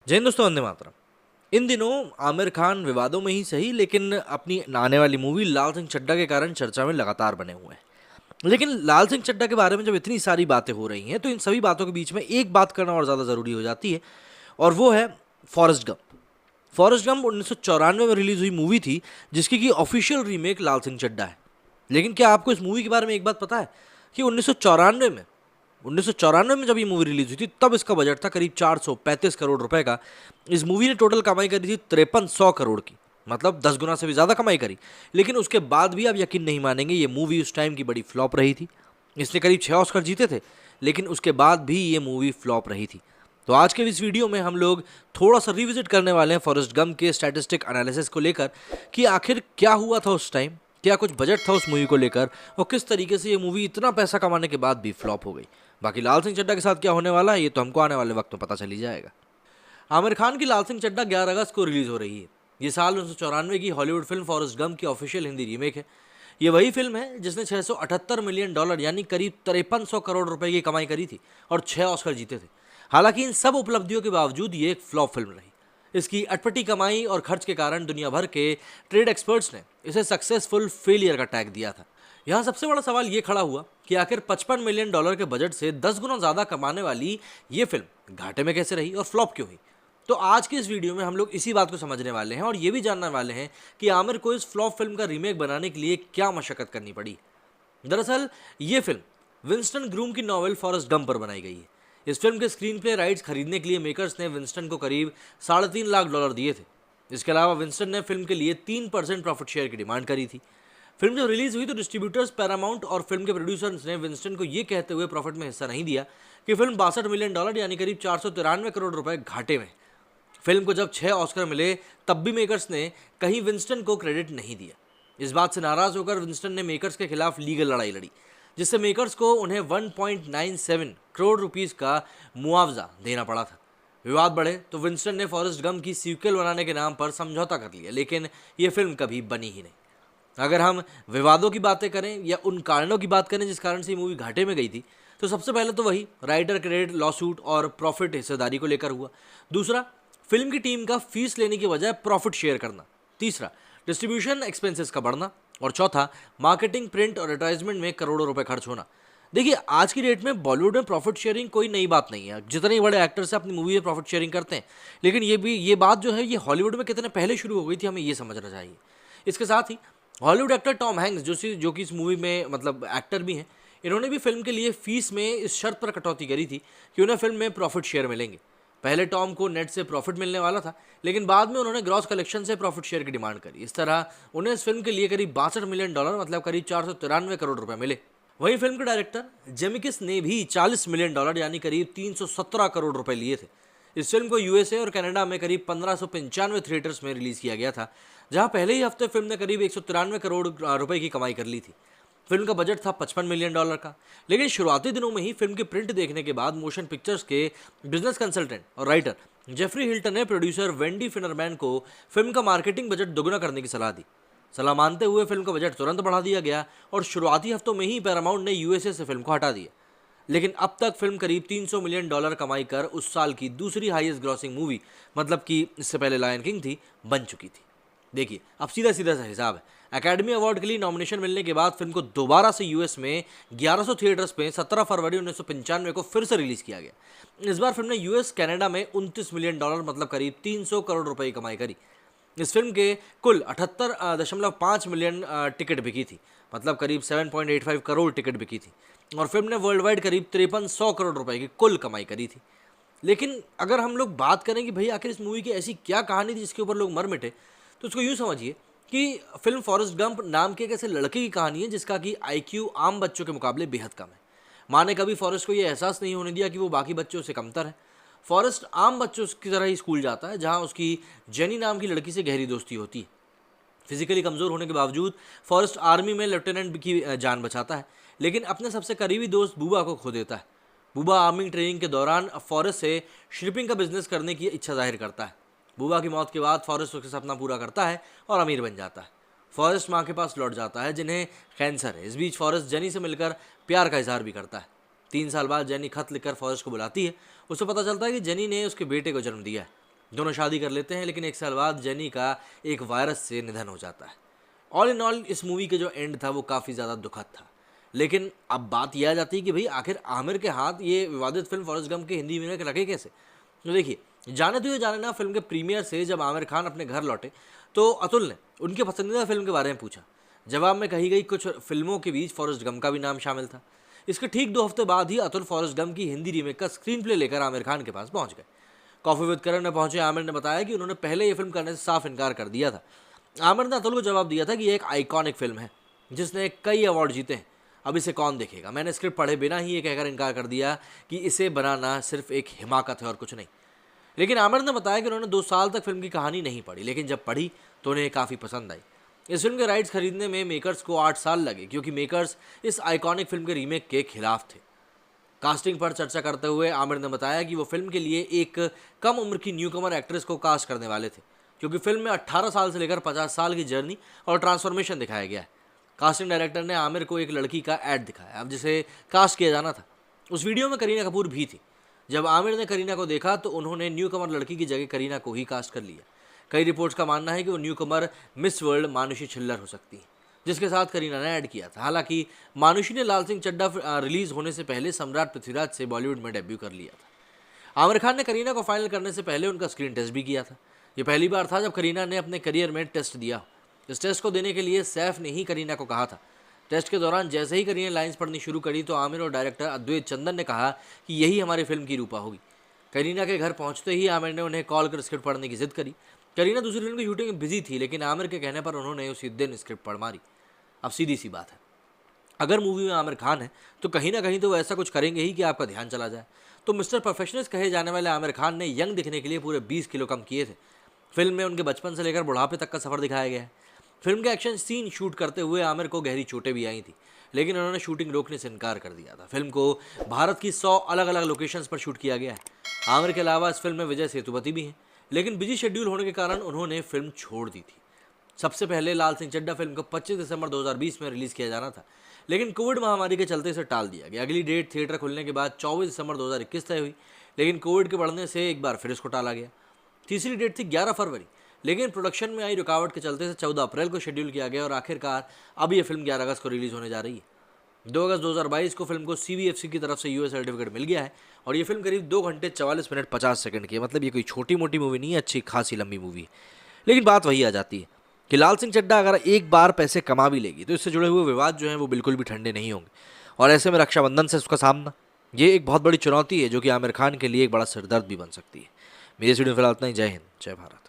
जय हिंद दोस्तों, वंदे मातरम। इन दिनों आमिर खान विवादों में ही सही लेकिन अपनी आने वाली मूवी लाल सिंह चड्ढा के कारण चर्चा में लगातार बने हुए हैं। लेकिन लाल सिंह चड्ढा के बारे में जब इतनी सारी बातें हो रही हैं तो इन सभी बातों के बीच में एक बात करना और ज़्यादा ज़रूरी हो जाती है, और वो है फॉरेस्ट गंप। फॉरेस्ट गंप 1994 में रिलीज हुई मूवी थी जिसकी की ऑफिशियल रीमेक लाल सिंह चड्ढा है। लेकिन क्या आपको इस मूवी के बारे में एक बात पता है कि 1994 में जब ये मूवी रिलीज हुई थी तब इसका बजट था करीब 435 करोड़ रुपए का। इस मूवी ने टोटल कमाई करी थी 5300 करोड़ की, मतलब 10 गुना से भी ज़्यादा कमाई करी। लेकिन उसके बाद भी आप यकीन नहीं मानेंगे, ये मूवी उस टाइम की बड़ी फ्लॉप रही थी। इसने करीब 6 ऑस्कर जीते थे, लेकिन उसके बाद भी ये मूवी फ्लॉप रही थी। तो आज के इस वीडियो में हम लोग थोड़ा सा रिविजिट करने वाले हैं फॉरेस्ट गंप के स्टैटिस्टिक एनालिसिस को लेकर कि आखिर क्या हुआ था उस टाइम, क्या कुछ बजट था उस मूवी को लेकर, और किस तरीके से ये मूवी इतना पैसा कमाने के बाद भी फ्लॉप हो गई। बाकी लाल सिंह चड्ढा के साथ क्या होने वाला है ये तो हमको आने वाले वक्त में पता चल ही जाएगा। आमिर खान की लाल सिंह चड्ढा 11 अगस्त को रिलीज हो रही है। ये साल 1994 की हॉलीवुड फिल्म फॉरेस्ट गंप की ऑफिशियल हिंदी रीमेक है। ये वही फिल्म है जिसने $678 मिलियन यानी करीब 5300 करोड़ रुपए की कमाई करी थी और 6 ऑस्कर जीते थे। हालांकि इन सब उपलब्धियों के बावजूद ये एक फ्लॉप फिल्म रही। इसकी अटपटी कमाई और खर्च के कारण दुनिया भर के ट्रेड एक्सपर्ट्स ने इसे सक्सेसफुल फेलियर का टैग दिया था। यहाँ सबसे बड़ा सवाल ये खड़ा हुआ कि आखिर $55 मिलियन के बजट से 10 गुना ज़्यादा कमाने वाली ये फिल्म घाटे में कैसे रही और फ्लॉप क्यों हुई। तो आज की इस वीडियो में हम लोग इसी बात को समझने वाले हैं और ये भी जानने वाले हैं कि आमिर को इस फ्लॉप फिल्म का रीमेक बनाने के लिए क्या मशक्कत करनी पड़ी। दरअसल ये फिल्म विंस्टन ग्रूम की नॉवेल फॉरेस्ट गंप पर बनाई गई है। इस फिल्म के स्क्रीन प्ले राइट्स खरीदने के लिए मेकर्स ने विंस्टन को करीब $3.5 लाख दिए थे। इसके अलावा विंस्टन ने फिल्म के लिए 3% प्रॉफिट शेयर की डिमांड करी थी। फिल्म जब रिलीज हुई तो डिस्ट्रीब्यूटर्स पैरामाउंट और फिल्म के प्रोड्यूसर्स ने विंस्टन को ये कहते हुए प्रॉफिट में हिस्सा नहीं दिया कि फिल्म $62 मिलियन यानी करीब 493 करोड़ रुपए घाटे में। फिल्म को जब 6 ऑस्कर मिले तब भी मेकर्स ने कहीं विंस्टन को क्रेडिट नहीं दिया। इस बात से नाराज होकर विंस्टन ने मेकर्स के खिलाफ लीगल लड़ाई लड़ी, जिससे मेकर्स को उन्हें 1.97 करोड़ रुपीस का मुआवजा देना पड़ा था। विवाद बढ़े तो विंस्टन ने फॉरेस्ट गंप की सीक्वल बनाने के नाम पर समझौता कर लिया, लेकिन ये फिल्म कभी बनी ही नहीं। अगर हम विवादों की बातें करें या उन कारणों की बात करें जिस कारण से ये मूवी घाटे में गई थी, तो सबसे पहले तो वही राइटर क्रेडिट लॉसूट और प्रॉफिट हिस्सेदारी को लेकर हुआ। दूसरा, फिल्म की टीम का फीस लेने की बजाय प्रॉफिट शेयर करना। तीसरा, डिस्ट्रीब्यूशन एक्सपेंसेस का बढ़ना। और चौथा, मार्केटिंग, प्रिंट और एडवर्टाइजमेंट में करोड़ों रुपए खर्च होना। देखिए, आज की डेट में बॉलीवुड में प्रॉफिट शेयरिंग कोई नई बात नहीं है। जितने ही बड़े एक्टर्स अपनी मूवी में प्रॉफिट शेयरिंग करते हैं, लेकिन ये बात जो है ये हॉलीवुड में कितने पहले शुरू हो गई थी, हमें ये समझना चाहिए। इसके साथ ही हॉलीवुड एक्टर टॉम हैंक्स जो कि इस मूवी में मतलब एक्टर भी हैं, इन्होंने भी फिल्म के लिए फीस में इस शर्त पर कटौती करी थी कि उन्हें फिल्म में प्रॉफिट शेयर मिलेंगे। पहले टॉम को नेट से प्रॉफिट मिलने वाला था, लेकिन बाद में उन्होंने ग्रॉस कलेक्शन से प्रॉफिट शेयर की डिमांड करी। इस तरह उन्हें इस फिल्म के लिए करीब $62 मिलियन मतलब करीब 493 करोड़ रुपए मिले। वहीं फिल्म के डायरेक्टर जेमिकिस ने भी $40 मिलियन यानी करीब 317 करोड़ रुपए लिए थे। इस फिल्म को यूएसए और कनाडा में करीब 1595 थिएटर्स में रिलीज किया गया था, जहां पहले ही हफ्ते फिल्म ने करीब 193 करोड़ रुपए की कमाई कर ली थी। फिल्म का बजट था $55 मिलियन का, लेकिन शुरुआती दिनों में ही फिल्म की प्रिंट देखने के बाद मोशन पिक्चर्स के बिजनेस कंसल्टेंट और राइटर जेफरी हिल्टन ने प्रोड्यूसर वेंडी फिनरमैन को फिल्म का मार्केटिंग बजट दोगुना करने की सलाह दी। सलाह मानते हुए फिल्म का बजट तुरंत बढ़ा दिया गया और शुरुआती हफ्तों में ही पैरामाउंट ने यूएसए से फिल्म को हटा दिया। लेकिन अब तक फिल्म करीब $300 मिलियन कमाई कर उस साल की दूसरी हाईएस्ट ग्रॉसिंग मूवी, मतलब कि इससे पहले लायन किंग थी, बन चुकी थी। देखिए, अब सीधा सीधा सा हिसाब है। एकेडमी अवार्ड के लिए नॉमिनेशन मिलने के बाद फिल्म को दोबारा से यूएस में 1100 थिएटर्स में 17 फरवरी 1995 को फिर से रिलीज किया गया। इस बार फिल्म ने यूएस कनाडा में $29 मिलियन मतलब करीब 300 करोड़ रुपए की कमाई करी। इस फिल्म के कुल 78.5 मिलियन टिकट बिकी थी, मतलब करीब 7.85 करोड़ टिकट बिकी थी, और फिल्म ने वर्ल्ड वाइड करीब 5300 करोड़ रुपए की कुल कमाई करी थी। लेकिन अगर हम लोग बात करें कि भाई आखिर इस मूवी की ऐसी क्या कहानी थी जिसके ऊपर लोग मर मिटे, तो उसको यूँ समझिए कि फिल्म फॉरेस्ट गंप नाम के एक ऐसे लड़के की कहानी है जिसका कि आईक्यू आम बच्चों के मुकाबले बेहद कम है। माँ ने कभी फॉरेस्ट को ये एहसास नहीं होने दिया कि वो बाकी बच्चों से कमतर है। फॉरेस्ट आम बच्चों की तरह ही स्कूल जाता है, जहाँ उसकी जेनी नाम की लड़की से गहरी दोस्ती होती है। फिजिकली कमज़ोर होने के बावजूद फॉरेस्ट आर्मी में लेफ्टिनेंट की जान बचाता है, लेकिन अपने सबसे करीबी दोस्त बूबा को खो देता है। बूबा आर्मी ट्रेनिंग के दौरान फॉरेस्ट से शिपिंग का बिजनेस करने की इच्छा जाहिर करता है। बूबा की मौत के बाद फॉरेस्ट उसका सपना पूरा करता है और अमीर बन जाता है। फॉरेस्ट माँ के पास लौट जाता है जिन्हें कैंसर है। इस बीच फॉरेस्ट जेनी से मिलकर प्यार का इजहार भी करता है। 3 साल बाद जेनी खत लिखकर फॉरेस्ट को बुलाती है। उसे पता चलता है कि जेनी ने उसके बेटे को जन्म दिया है। दोनों शादी कर लेते हैं, लेकिन एक साल बाद जेनी का एक वायरस से निधन हो जाता है। ऑल इन ऑल इस मूवी के जो एंड था वो काफ़ी ज़्यादा दुखद था। लेकिन अब बात यह आ जाती है कि भाई आखिर आमिर के हाथ ये विवादित फिल्म फॉरेस्ट गंप के हिंदी रीमेक लगे कैसे। तो देखिए, जाने तो ये जाने ना, फिल्म के प्रीमियर से जब आमिर खान अपने घर लौटे तो अतुल ने उनके पसंदीदा फिल्म के बारे में पूछा। जवाब में कही गई कुछ फिल्मों के बीच फॉरेस्ट गंप का भी नाम शामिल था। इसके ठीक 2 हफ्ते बाद ही अतुल फॉरेस्ट गंप की हिंदी रीमेक का स्क्रीन प्ले लेकर आमिर खान के पास पहुंच गए। कॉफी विद करण में पहुंचे आमिर ने बताया कि उन्होंने पहले ये फिल्म करने से साफ इनकार कर दिया था। आमिर ने अतुल को जवाब दिया था कि ये एक आइकॉनिक फिल्म है जिसने कई अवार्ड जीते हैं, अब इसे कौन देखेगा। मैंने स्क्रिप्ट पढ़े बिना ही ये कहकर इनकार कर दिया कि इसे बनाना सिर्फ एक हिमाकत है और कुछ नहीं। लेकिन आमिर ने बताया कि उन्होंने 2 साल तक फिल्म की कहानी नहीं पढ़ी, लेकिन जब पढ़ी तो उन्हें काफ़ी पसंद आई। इस फिल्म के राइट्स खरीदने में मेकर्स को 8 साल लगे, क्योंकि मेकर्स इस आइकॉनिक फिल्म के रीमेक के खिलाफ थे। कास्टिंग पर चर्चा करते हुए आमिर ने बताया कि वो फिल्म के लिए एक कम उम्र की न्यूकमर एक्ट्रेस को कास्ट करने वाले थे, क्योंकि फिल्म में 18 साल से लेकर 50 साल की जर्नी और ट्रांसफॉर्मेशन दिखाया गया है। कास्टिंग डायरेक्टर ने आमिर को एक लड़की का ऐड दिखाया अब जिसे कास्ट किया जाना था। उस वीडियो में करीना कपूर भी थी। जब आमिर ने करीना को देखा तो उन्होंने न्यू कमर लड़की की जगह करीना को ही कास्ट कर लिया। कई रिपोर्ट्स का मानना है कि वो न्यू कमर मिस वर्ल्ड मानुषी छिल्लर हो सकती है, जिसके साथ करीना ने ऐड किया था। हालांकि मानुषी ने लाल सिंह चड्ढा रिलीज होने से पहले सम्राट पृथ्वीराज से बॉलीवुड में डेब्यू कर लिया था। आमिर खान ने करीना को फाइनल करने से पहले उनका स्क्रीन टेस्ट भी किया था। ये पहली बार था जब करीना ने अपने करियर में टेस्ट दिया। इस टेस्ट को देने के लिए सैफ ने ही करीना को कहा था। टेस्ट के दौरान जैसे ही करीना लाइंस पढ़नी शुरू करी तो आमिर और डायरेक्टर अद्वैत चंदन ने कहा कि यही हमारी फिल्म की रूपा होगी। करीना के घर पहुंचते ही आमिर ने उन्हें कॉल कर स्क्रिप्ट पढ़ने की जिद करी। करीना दूसरी फिल्म की शूटिंग में बिजी थी, लेकिन आमिर के कहने पर उन्होंने उसी दिन स्क्रिप्ट पढ़ मारी। अब सीधी सी बात है, अगर मूवी में आमिर खान है तो कहीं ना कहीं तो वो ऐसा कुछ करेंगे ही कि आपका ध्यान चला जाए। तो मिस्टर परफेक्शनिस्ट कहे जाने वाले आमिर खान ने यंग दिखने के लिए पूरे 20 किलो कम किए थे। फिल्म में उनके बचपन से लेकर बुढ़ापे तक का सफर दिखाया गया है। फिल्म के एक्शन सीन शूट करते हुए आमिर को गहरी चोटें भी आई थी, लेकिन उन्होंने शूटिंग रोकने से इनकार कर दिया था। फिल्म को भारत की 100 अलग अलग लोकेशंस पर शूट किया गया है। आमिर के अलावा इस फिल्म में विजय सेतुपति भी हैं, लेकिन बिजी शेड्यूल होने के कारण उन्होंने फिल्म छोड़ दी थी। सबसे पहले लाल सिंह चड्ढा फिल्म को 25 दिसंबर 2020 में रिलीज़ किया जाना था, लेकिन कोविड महामारी के चलते इसे टाल दिया गया। अगली डेट थिएटर खुलने के बाद 24 दिसंबर 2021 तय हुई, लेकिन कोविड के बढ़ने से एक बार फिर इसको टाला गया। तीसरी डेट थी 11 फरवरी, लेकिन प्रोडक्शन में आई रुकावट के चलते से 14 अप्रैल को शेड्यूल किया गया और आखिरकार अब यह फिल्म 11 अगस्त को रिलीज़ होने जा रही है। 2 अगस्त 2022 को फिल्म को CBFC की तरफ से US सर्टिफिकेट मिल गया है और ये फिल्म करीब 2 घंटे 44 मिनट 50 सेकंड की है। मतलब ये कोई छोटी मोटी मूवी नहीं है, अच्छी खासी लंबी मूवी है। लेकिन बात वही आ जाती है कि लाल सिंह चड्ढा अगर एक बार पैसे कमा भी लेगी तो इससे जुड़े हुए विवाद जो हैं वो बिल्कुल भी ठंडे नहीं होंगे, और ऐसे में रक्षाबंधन से उसका सामना, ये एक बहुत बड़ी चुनौती है जो कि आमिर खान के लिए एक बड़ा सिरदर्द भी बन सकती है। मेरी इस वीडियो में फिलहाल इतना ही। जय हिंद, जय भारत।